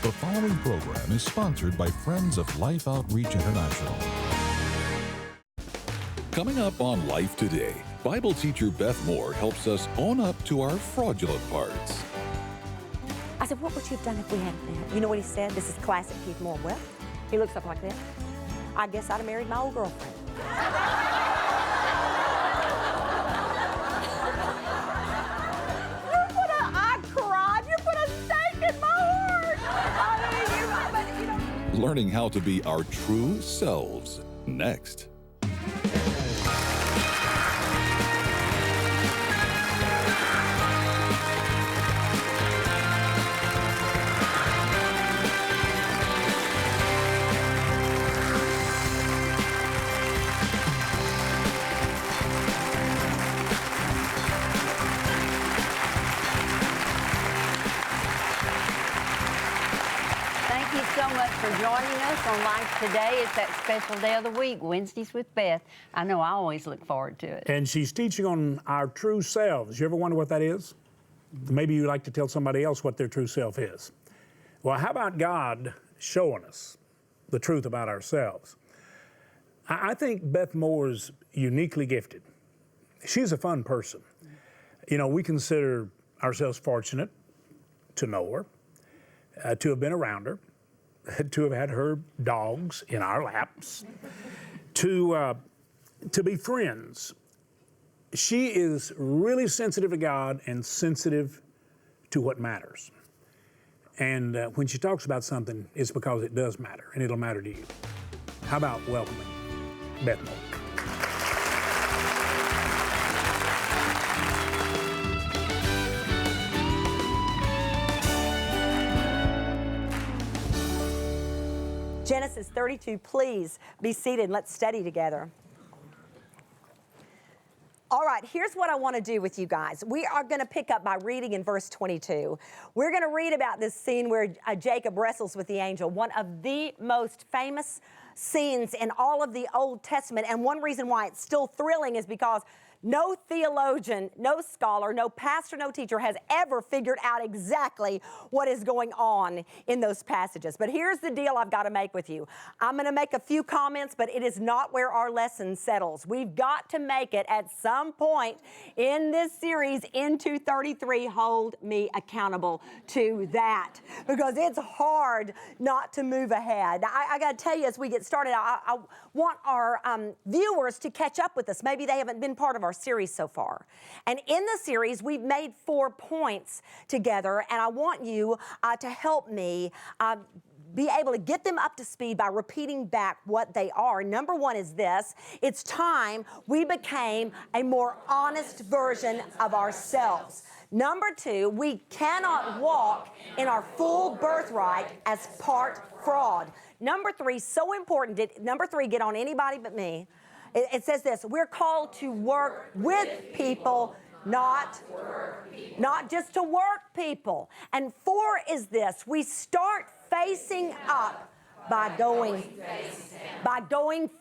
The following program is sponsored by Friends of Life Outreach International. Coming up on Life Today, Bible teacher Beth Moore helps us own up to our fraudulent parts. I said, what would you have done if we hadn't met? You know what he said? This is classic Keith Moore. Well, he looks up like that. I guess I'd have married my old girlfriend. I cried. You put a stake in my heart. Learning how to be our true selves. Next. Thank you so much for joining us on Life Today. It's that special day of the week, Wednesdays with Beth. I know I always look forward to it. And she's teaching on our true selves. You ever wonder what that is? Maybe you'd like to tell somebody else what their true self is. Well, how about God showing us the truth about ourselves? I think Beth Moore's uniquely gifted. She's a fun person. You know, we consider ourselves fortunate to know her, to have been around her, to have had her dogs in our laps, to be friends. She is really sensitive to God and sensitive to what matters. And when she talks about something, it's because it does matter, and it'll matter to you. How about welcoming Beth Moore? Genesis 32, please be seated. Let's study together. All right, here's what I want to do with you guys. We are going to pick up by reading in verse 22. We're going to read about this scene where Jacob wrestles with the angel, one of the most famous scenes in all of the Old Testament. And one reason why it's still thrilling is because no theologian, no scholar, no pastor, no teacher has ever figured out exactly what is going on in those passages. But here's the deal I've got to make with you. I'm going to make a few comments, but it is not where our lesson settles. We've got to make it at some point in this series into 33. Hold me accountable to that, because it's hard not to move ahead. I got to tell you, as we get started, I want our viewers to catch up with us. Maybe they haven't been part of our series so far. And in the series, we've made 4 points together, and I want you to help me be able to get them up to speed by repeating back what they are. Number 1 is this: it's time we became a more honest version of ourselves. Number 2, we cannot walk in our full birthright as part fraud. Number 3, so important. Did number 3 get on anybody but me? It says this: we're called to work with people, not just to work people. And 4 is this: we start facing up by going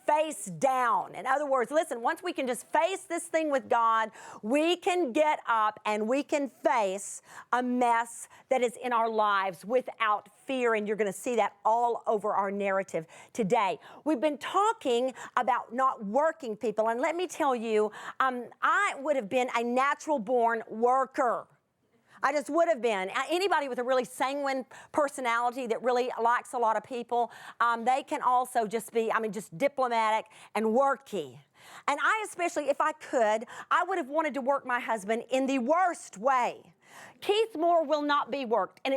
face down. In other words, listen, once we can just face this thing with God, we can get up and we can face a mess that is in our lives without fear, and you're going to see that all over our narrative today. We've been talking about not working people, and let me tell you, I would have been a natural-born worker. I just would have been. Anybody with a really sanguine personality that really likes a lot of people, they can also just be, just diplomatic and worky. And I especially, if I could, I would have wanted to work my husband in the worst way. Keith Moore will not be worked, and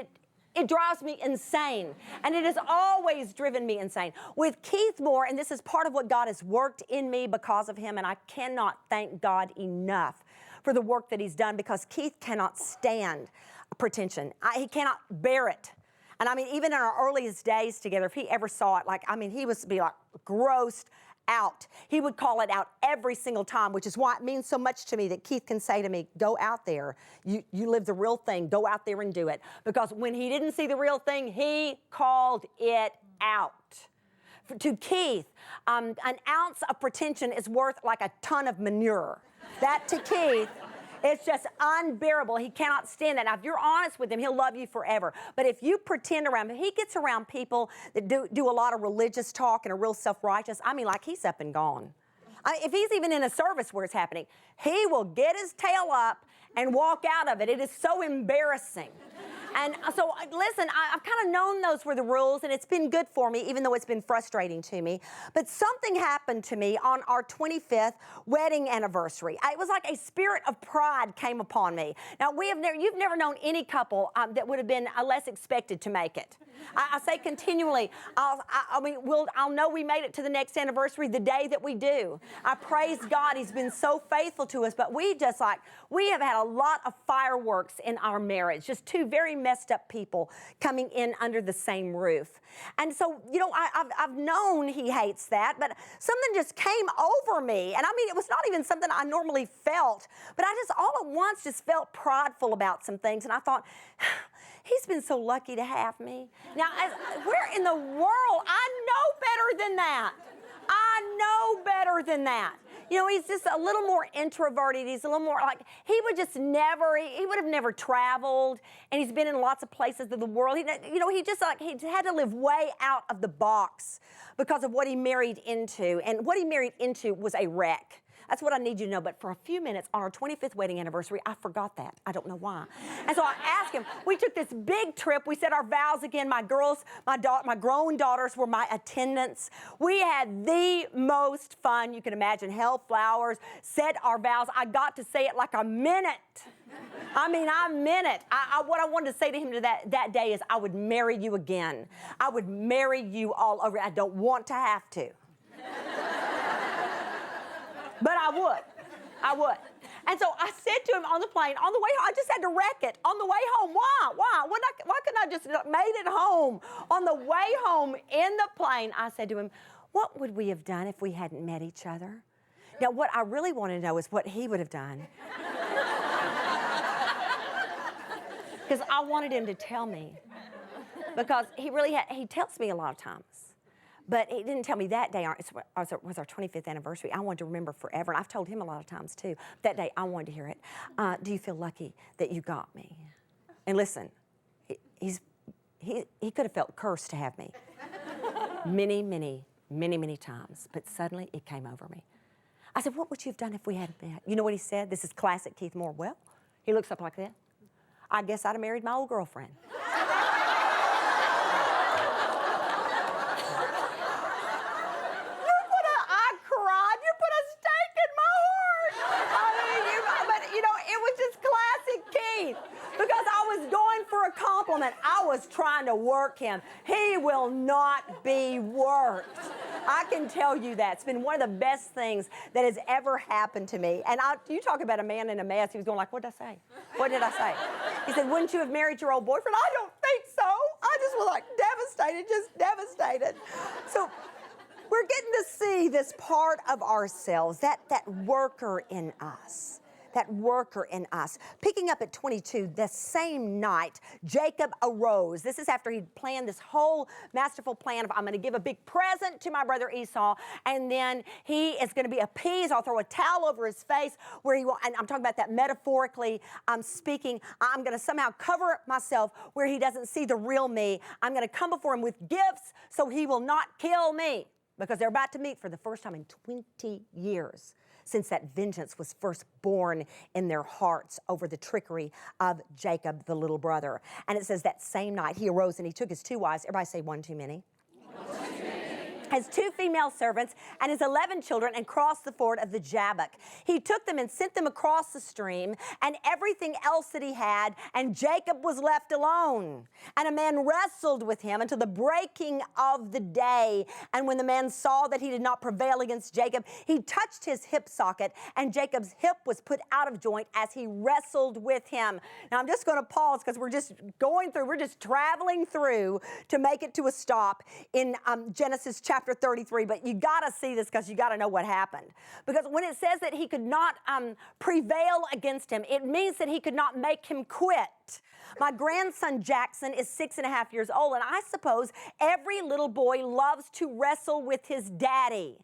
it drives me insane, and it has always driven me insane. With Keith Moore, and this is part of what God has worked in me because of him, and I cannot thank God enough for the work that he's done, because Keith cannot stand pretension. He cannot bear it. And even in our earliest days together, if he ever saw it, he would be grossed out. He would call it out every single time, which is why it means so much to me that Keith can say to me, go out there. You live the real thing. Go out there and do it. Because when he didn't see the real thing, he called it out. To Keith, an ounce of pretension is worth like a ton of manure. That to Keith It's just unbearable. He cannot stand that. Now, if you're honest with him, he'll love you forever. But if you pretend around him, he gets around people that do a lot of religious talk and are real self-righteous. I mean, like he's up and gone. If he's even in a service where it's happening, he will get his tail up and walk out of it. It is so embarrassing. And so, listen, I've kind of known those were the rules, and it's been good for me, even though it's been frustrating to me. But something happened to me on our 25th wedding anniversary. It was like a spirit of pride came upon me. Now, you've never known any couple that would have been less expected to make it. I say continually, I'll know we made it to the next anniversary the day that we do. I praise God, He's been so faithful to us, but we have had a lot of fireworks in our marriage, just two very messed up people coming in under the same roof. And so, I've known he hates that, but something just came over me. And I mean, it was not even something I normally felt, but I just all at once just felt prideful about some things. And I thought, he's been so lucky to have me. Now, where in the world? I know better than that. I know better than that. He's just a little more introverted. He's a little more like, he would have never traveled, and he's been in lots of places of the world. He had to live way out of the box because of what he married into, and what he married into was a wreck. That's what I need you to know. But for a few minutes on our 25th wedding anniversary, I forgot that. I don't know why. And so I asked him, we took this big trip. We said our vows again. My grown daughters were my attendants. We had the most fun you can imagine. Held flowers, said our vows. I got to say it like I meant it. I mean, I meant it. What I wanted to say to him that day is, I would marry you again. I would marry you all over. I don't want to have to. But I would. And so I said to him on the plane, on the way home, I just had to wreck it. On the way home, why? Why couldn't I just made it home? On the way home in the plane, I said to him, what would we have done if we hadn't met each other? Now, what I really want to know is what he would have done. Because I wanted him to tell me. Because he tells me a lot of times. But he didn't tell me that day. It was our 25th anniversary. I wanted to remember forever. And I've told him a lot of times, too. That day, I wanted to hear it. Do you feel lucky that you got me? And listen, he could have felt cursed to have me. Many, many, many, many times. But suddenly, it came over me. I said, what would you have done if we hadn't met? You know what he said? This is classic Keith Moore. Well, he looks up like that. I guess I'd have married my old girlfriend. I was trying to work him. He will not be worked. I can tell you that. It's been one of the best things that has ever happened to me. And you talk about a man in a mess. He was going like, what did I say? What did I say? He said, wouldn't you have married your old boyfriend? I don't think so. I just was like devastated, just devastated. So we're getting to see this part of ourselves, that worker in us. That worker in us. Picking up at 22, the same night, Jacob arose. This is after he'd planned this whole masterful plan of, I'm going to give a big present to my brother Esau, and then he is going to be appeased. I'll throw a towel over his face where he won't, and I'm talking about that metaphorically. I'm speaking. I'm going to somehow cover myself where he doesn't see the real me. I'm going to come before him with gifts so he will not kill me, because they're about to meet for the first time in 20 years. Since that vengeance was first born in their hearts over the trickery of Jacob, the little brother. And it says that same night he arose and he took his 2 wives. Everybody say one too many. His 2 female servants and his 11 children, and crossed the ford of the Jabbok. He took them and sent them across the stream and everything else that he had, and Jacob was left alone. And a man wrestled with him until the breaking of the day. And when the man saw that he did not prevail against Jacob, he touched his hip socket, and Jacob's hip was put out of joint as he wrestled with him. Now I'm just going to pause because we're just traveling through to make it to a stop in Genesis chapter 33, but you got to see this because you got to know what happened. Because when it says that he could not prevail against him, it means that he could not make him quit. My grandson Jackson is 6.5 years old, and I suppose every little boy loves to wrestle with his daddy.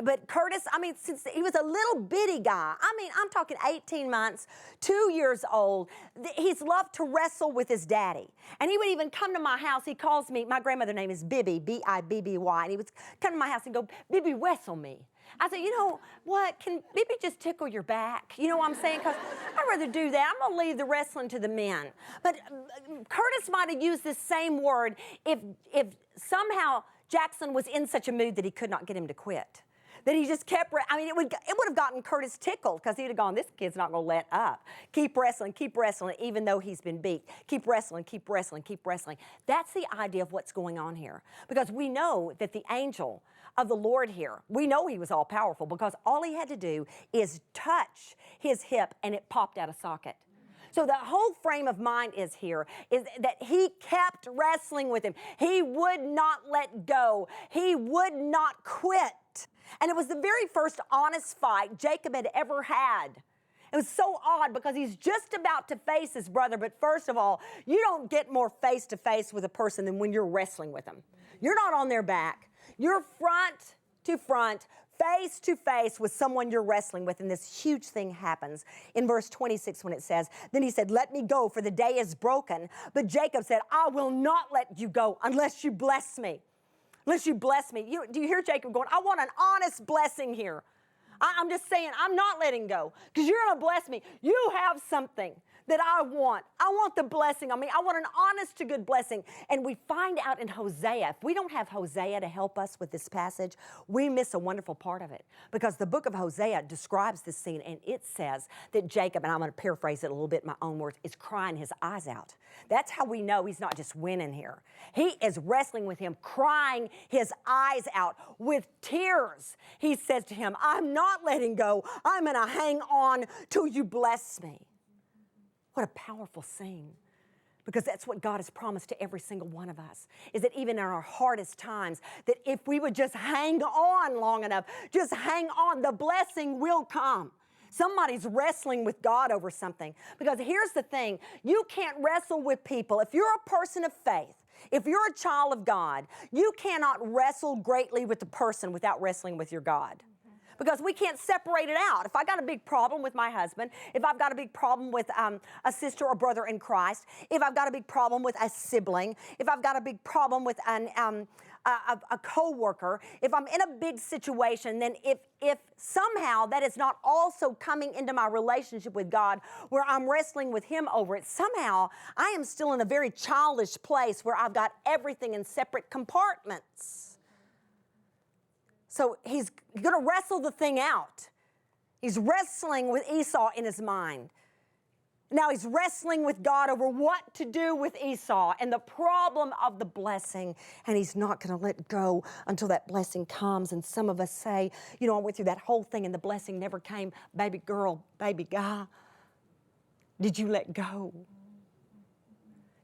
But Curtis, I mean, since he was a little bitty guy, I mean, I'm talking 18 months, 2 years old, he's loved to wrestle with his daddy. And he would even come to my house. He calls me, my grandmother's name is Bibby, B-I-B-B-Y, and he would come to my house and go, Bibby, wrestle me. I said, you know what, can Bibby just tickle your back? You know what I'm saying? Because I'd rather do that. I'm going to leave the wrestling to the men. But Curtis might have used this same word if somehow Jackson was in such a mood that he could not get him to quit. That he just kept, I mean, it would have gotten Curtis tickled because he'd have gone, this kid's not going to let up. Keep wrestling, even though he's been beat. Keep wrestling, keep wrestling, keep wrestling. That's the idea of what's going on here. Because we know that the angel of the Lord here, we know he was all powerful because all he had to do is touch his hip and it popped out of socket. So the whole frame of mind is here, is that he kept wrestling with him. He would not let go. He would not quit. And it was the very first honest fight Jacob had ever had. It was so odd because he's just about to face his brother, but first of all, you don't get more face-to-face with a person than when you're wrestling with them. You're not on their back. You're front to front, face to face with someone you're wrestling with, and this huge thing happens in verse 26 when it says, then he said, let me go, for the day is broken. But Jacob said, I will not let you go unless you bless me. Unless you bless me. Do you hear Jacob going, I want an honest blessing here. I'm just saying, I'm not letting go because you're going to bless me. You have something that I want. I want the blessing on me. I want an honest to good blessing. And we find out in Hosea, if we don't have Hosea to help us with this passage, we miss a wonderful part of it. Because the book of Hosea describes this scene, and it says that Jacob, and I'm going to paraphrase it a little bit in my own words, is crying his eyes out. That's how we know he's not just winning here. He is wrestling with him, crying his eyes out with tears. He says to him, I'm not letting go. I'm going to hang on till you bless me. What a powerful scene. Because that's what God has promised to every single one of us, is that even in our hardest times, that if we would just hang on long enough, just hang on, the blessing will come. Somebody's wrestling with God over something. Because here's the thing, you can't wrestle with people. If you're a person of faith, if you're a child of God, you cannot wrestle greatly with the person without wrestling with your God. Because we can't separate it out. If I got a big problem with my husband, if I've got a big problem with a sister or brother in Christ, if I've got a big problem with a sibling, if I've got a big problem with a co-worker, if I'm in a big situation, then if somehow that is not also coming into my relationship with God where I'm wrestling with him over it, somehow I am still in a very childish place where I've got everything in separate compartments. So he's going to wrestle the thing out. He's wrestling with Esau in his mind. Now he's wrestling with God over what to do with Esau and the problem of the blessing. And he's not going to let go until that blessing comes. And some of us say, you know, I went through that whole thing and the blessing never came. Baby girl, baby guy, did you let go?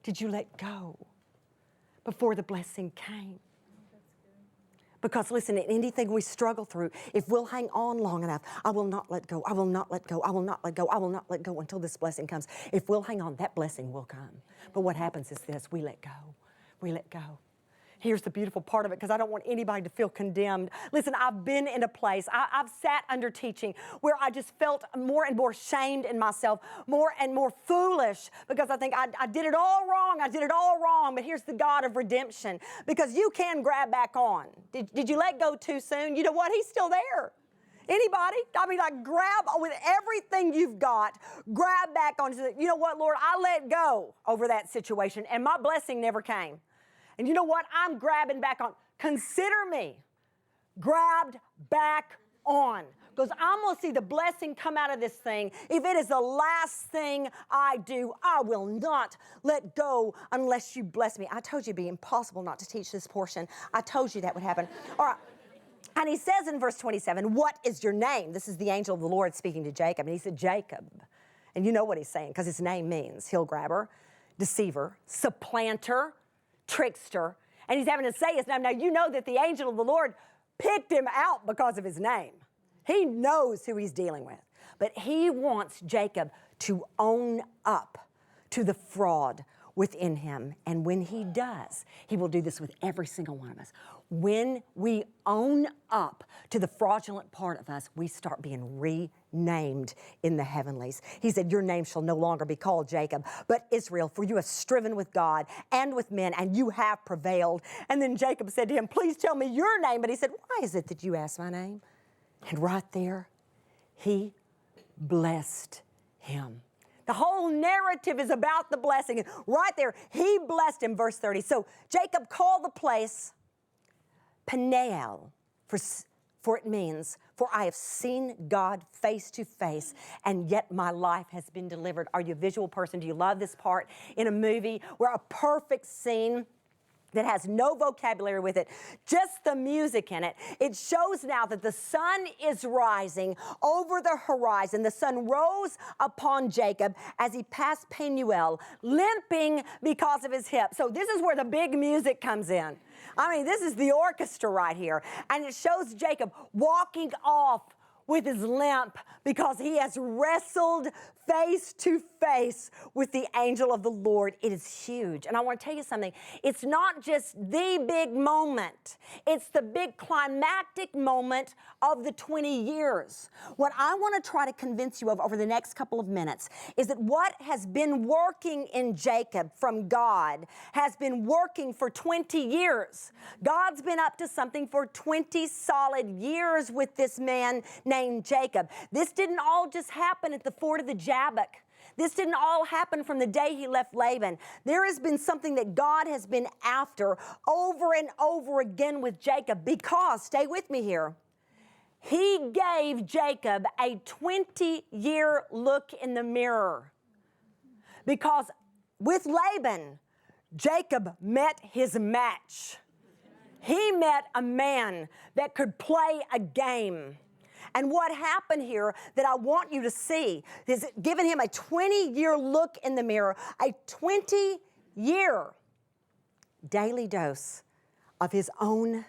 Did you let go before the blessing came? Because listen, in anything we struggle through, if we'll hang on long enough, I will not let go, I will not let go, I will not let go, I will not let go until this blessing comes. If we'll hang on, that blessing will come. But what happens is this, we let go, we let go. Here's the beautiful part of it, because I don't want anybody to feel condemned. Listen, I've been in a place, I've sat under teaching where I just felt more and more shamed in myself, more and more foolish, because I think I did it all wrong, I did it all wrong. But here's the God of redemption, because you can grab back on. Did you let go too soon? You know what? He's still there. Anybody? I mean, like, grab with everything you've got, grab back on. You know what, Lord? I let go over that situation, and my blessing never came. And you know what? I'm grabbing back on. Consider me grabbed back on. Because I'm going to see the blessing come out of this thing. If it is the last thing I do, I will not let go unless you bless me. I told you it'd be impossible not to teach this portion. I told you that would happen. All right. And he says in verse 27, what is your name? This is the angel of the Lord speaking to Jacob. And he said, Jacob. And you know what he's saying, because his name means heel grabber, deceiver, supplanter, trickster, and he's having to say his name. Now, you know that the angel of the Lord picked him out because of his name. He knows who he's dealing with. But he wants Jacob to own up to the fraud within him. And when he does, he will do this with every single one of us. When we own up to the fraudulent part of us, we start being renamed in the heavenlies. He said, your name shall no longer be called Jacob, but Israel, for you have striven with God and with men, and you have prevailed. And then Jacob said to him, please tell me your name. But he said, why is it that you ask my name? And right there, he blessed him. The whole narrative is about the blessing. Right there, he blessed him, verse 30. So Jacob called the place Peniel, for it means, for I have seen God face to face, and yet my life has been delivered. Are you a visual person? Do you love this part in a movie where a perfect scene that has no vocabulary with it, just the music in it? It shows now that the sun is rising over the horizon. The sun rose upon Jacob as he passed Peniel, limping because of his hip. So this is where the big music comes in. I mean, this is the orchestra right here. And it shows Jacob walking off with his limp because he has wrestled face to face with the angel of the Lord. It is huge. And I want to tell you something. It's not just the big moment. It's the big climactic moment of the 20 years. What I want to try to convince you of over the next couple of minutes is that what has been working in Jacob from God has been working for 20 years. God's been up to something for 20 solid years with this man named Jacob. This didn't all just happen at the ford of the Jabbok. This didn't all happen from the day he left Laban. There has been something that God has been after over and over again with Jacob because, stay with me here, he gave Jacob a 20-year look in the mirror. Because with Laban, Jacob met his match. He met a man that could play a game. And what happened here that I want you to see is giving him a 20-year look in the mirror, a 20-year daily dose of his own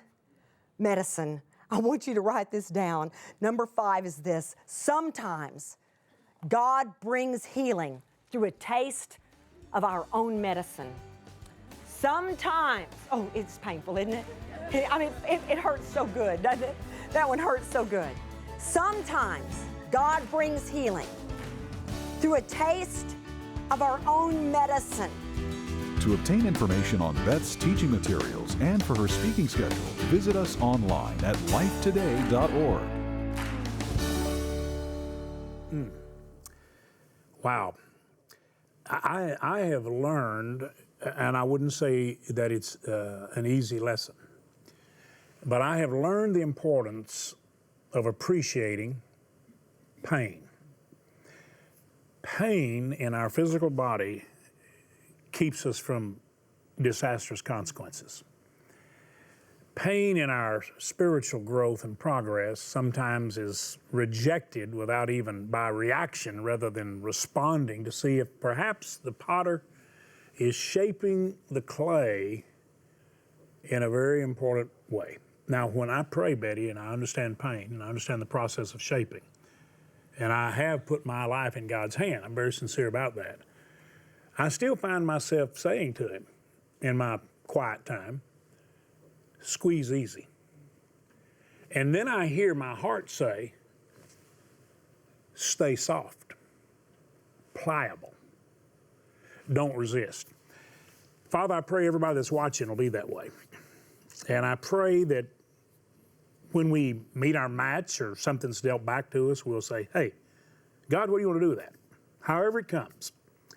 medicine. I want you to write this down. Number 5 is this: sometimes God brings healing through a taste of our own medicine. Sometimes, oh, it's painful, isn't it? I mean, it hurts so good, doesn't it? That one hurts so good. Sometimes God brings healing through a taste of our own medicine. To obtain information on Beth's teaching materials and for her speaking schedule, visit us online at lifetoday.org. Wow. I have learned, and I wouldn't say that it's an easy lesson, but I have learned the importance of appreciating pain. Pain in our physical body keeps us from disastrous consequences. Pain in our spiritual growth and progress sometimes is rejected without even by reaction rather than responding to see if perhaps the potter is shaping the clay in a very important way. Now, when I pray, Betty, and I understand pain, and I understand the process of shaping, and I have put my life in God's hand, I'm very sincere about that, I still find myself saying to him in my quiet time, squeeze easy. And then I hear my heart say, stay soft, pliable, don't resist. Father, I pray everybody that's watching will be that way. And I pray that when we meet our match or something's dealt back to us, we'll say, hey, God, what do you want to do with that? However it comes,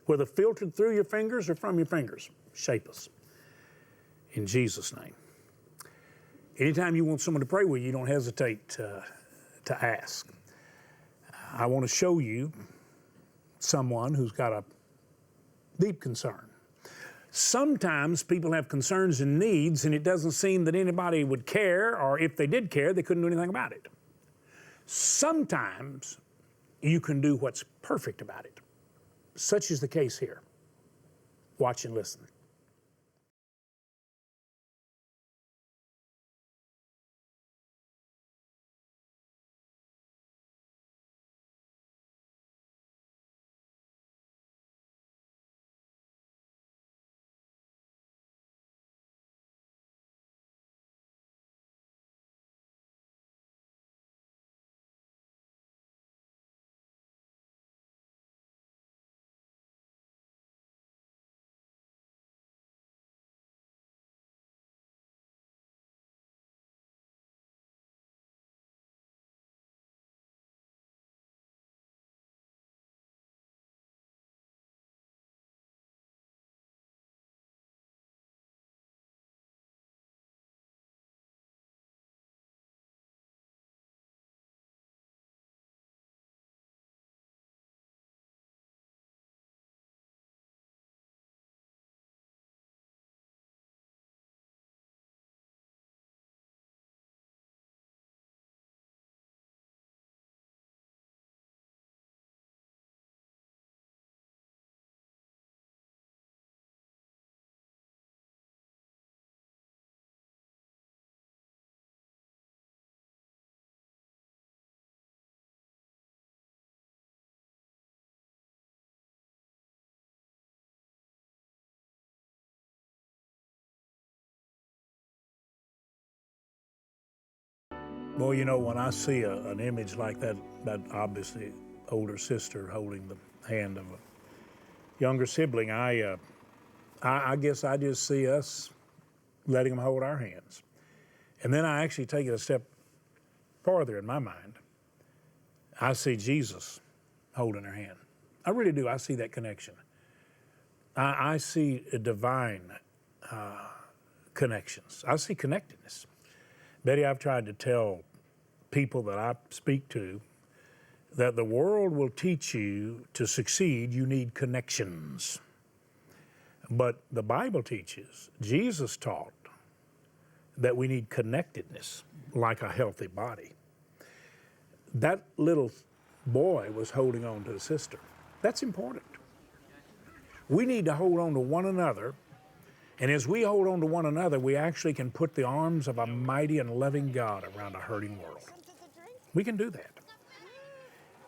whether filtered through your fingers or from your fingers, shape us. In Jesus' name. Anytime you want someone to pray with you, don't hesitate to ask. I want to show you someone who's got a deep concern. Sometimes people have concerns and needs, and it doesn't seem that anybody would care, or if they did care, they couldn't do anything about it. Sometimes you can do what's perfect about it. Such is the case here. Watch and listen. Well, you know, when I see an image like that obviously older sister holding the hand of a younger sibling, I guess I just see us letting them hold our hands. And then I actually take it a step farther in my mind. I see Jesus holding her hand. I really do. I see that connection. I see a divine connections. I see connectedness. Betty, I've tried to tell people that I speak to that the world will teach you to succeed, you need connections. But the Bible teaches, Jesus taught, that we need connectedness like a healthy body. That little boy was holding on to his sister. That's important. We need to hold on to one another, and as we hold on to one another, we actually can put the arms of a mighty and loving God around a hurting world. We can do that.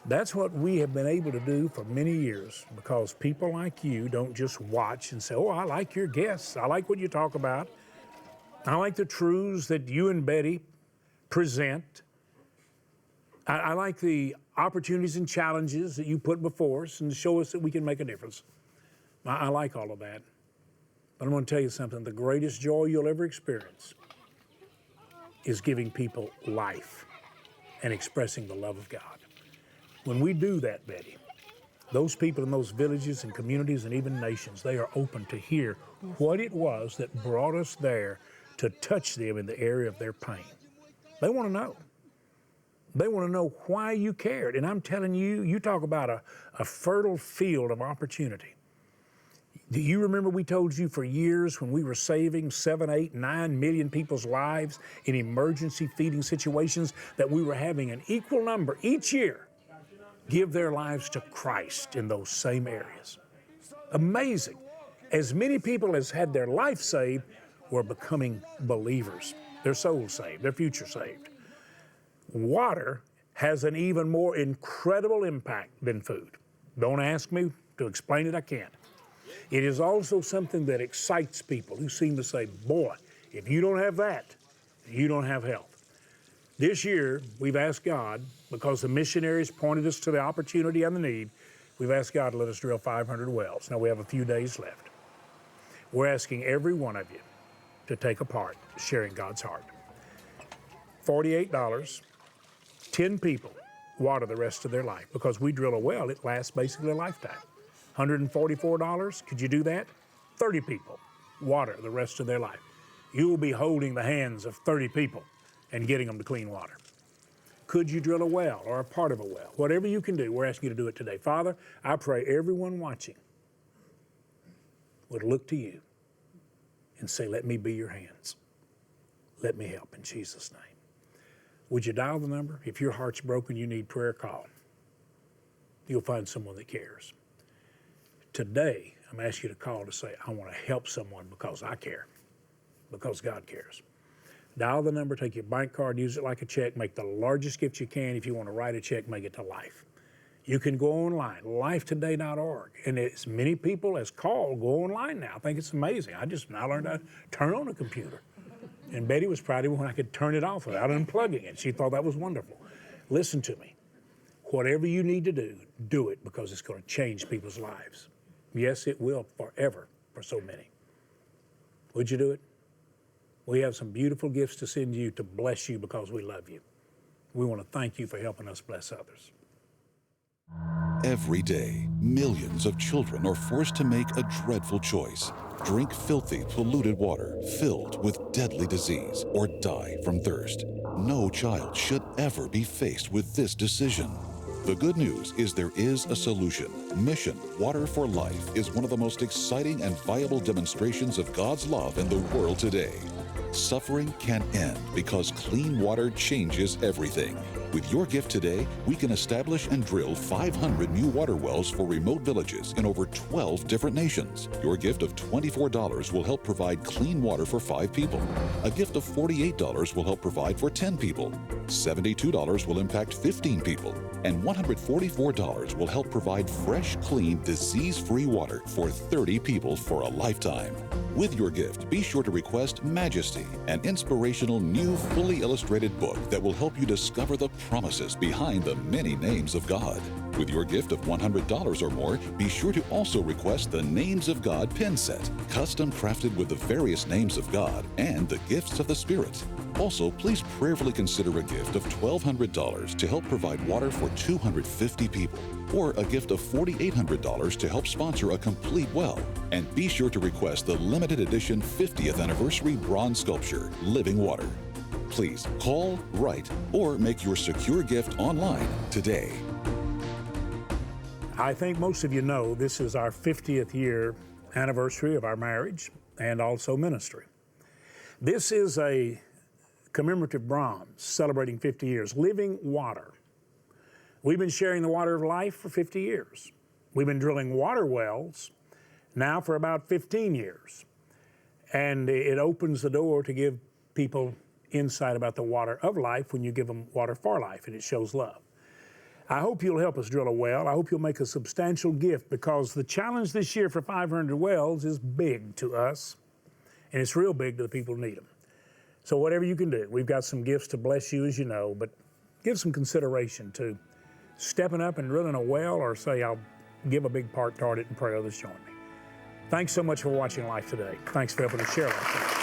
That's what we have been able to do for many years, because people like you don't just watch and say, oh, I like your guests. I like what you talk about. I like the truths that you and Betty present. I like the opportunities and challenges that you put before us and show us that we can make a difference. I like all of that. But I'm going to tell you something. The greatest joy you'll ever experience is giving people life and expressing the love of God. When we do that, Betty, those people in those villages and communities and even nations, they are open to hear what it was that brought us there to touch them in the area of their pain. They want to know. They want to know why you cared. And I'm telling you, you talk about a fertile field of opportunity. Do you remember we told you for years when we were saving 7, 8, 9 million people's lives in emergency feeding situations that we were having an equal number each year give their lives to Christ in those same areas? Amazing. As many people as had their life saved were becoming believers. Their soul saved, their future saved. Water has an even more incredible impact than food. Don't ask me to explain it, I can't. It is also something that excites people who seem to say, boy, if you don't have that, you don't have health. This year, we've asked God, because the missionaries pointed us to the opportunity and the need, we've asked God to let us drill 500 wells. Now we have a few days left. We're asking every one of you to take a part sharing God's heart. $48, 10 people water the rest of their life, because we drill a well, it lasts basically a lifetime. $144, could you do that? 30 people water the rest of their life. You will be holding the hands of 30 people and getting them to clean water. Could you drill a well or a part of a well? Whatever you can do, we're asking you to do it today. Father, I pray everyone watching would look to you and say, let me be your hands. Let me help in Jesus' name. Would you dial the number? If your heart's broken, you need prayer, call. You'll find someone that cares. Today, I'm asking you to call to say, I want to help someone because I care, because God cares. Dial the number, take your bank card, use it like a check, make the largest gift you can. If you want to write a check, make it to Life. You can go online, lifetoday.org. And as many people as call go online now. I think it's amazing. I learned how to turn on a computer. And Betty was proud of me when I could turn it off without unplugging it. She thought that was wonderful. Listen to me. Whatever you need to do it, because it's going to change people's lives. Yes, it will forever for so many. Would you do it? We have some beautiful gifts to send you to bless you because we love you. We want to thank you for helping us bless others. Every day, millions of children are forced to make a dreadful choice. Drink filthy, polluted water filled with deadly disease or die from thirst. No child should ever be faced with this decision. The good news is there is a solution. Mission Water for Life is one of the most exciting and viable demonstrations of God's love in the world today. Suffering can end because clean water changes everything. With your gift today, we can establish and drill 500 new water wells for remote villages in over 12 different nations. Your gift of $24 will help provide clean water for 5 people. A gift of $48 will help provide for 10 people. $72 will impact 15 people. And $144 will help provide fresh, clean, disease-free water for 30 people for a lifetime. With your gift, be sure to request Majesty, an inspirational new fully illustrated book that will help you discover the promises behind the many names of God. With your gift of $100 or more, be sure to also request the Names of God pin set, custom crafted with the various names of God and the gifts of the Spirit. Also, please prayerfully consider a gift of $1,200 to help provide water for 250 people, or a gift of $4,800 to help sponsor a complete well. And be sure to request the limited edition 50th anniversary bronze sculpture, Living Water. Please call, write, or make your secure gift online today. I think most of you know this is our 50th year anniversary of our marriage and also ministry. This is a commemorative bronze celebrating 50 years, Living Water. We've been sharing the water of life for 50 years. We've been drilling water wells now for about 15 years. And it opens the door to give people insight about the water of life when you give them water for life, and it shows love. I hope you'll help us drill a well. I hope you'll make a substantial gift, because the challenge this year for 500 wells is big to us, and it's real big to the people who need them. So whatever you can do, we've got some gifts to bless you, as you know, but give some consideration to stepping up and drilling a well, or say, I'll give a big part toward it and pray others join me. Thanks so much for watching Life Today. Thanks for helping us share Life Today.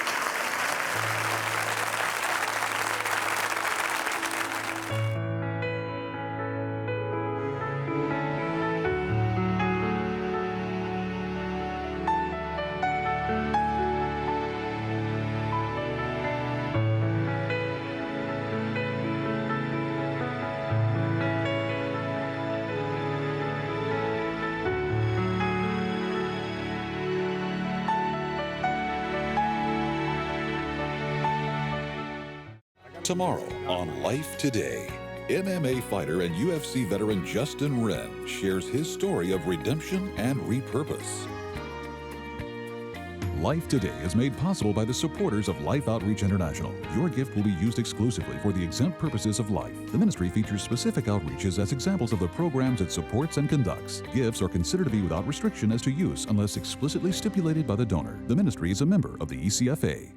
Tomorrow on Life Today, MMA fighter and UFC veteran Justin Wren shares his story of redemption and repurpose. Life Today is made possible by the supporters of Life Outreach International. Your gift will be used exclusively for the exempt purposes of life. The ministry features specific outreaches as examples of the programs it supports and conducts. Gifts are considered to be without restriction as to use unless explicitly stipulated by the donor. The ministry is a member of the ECFA.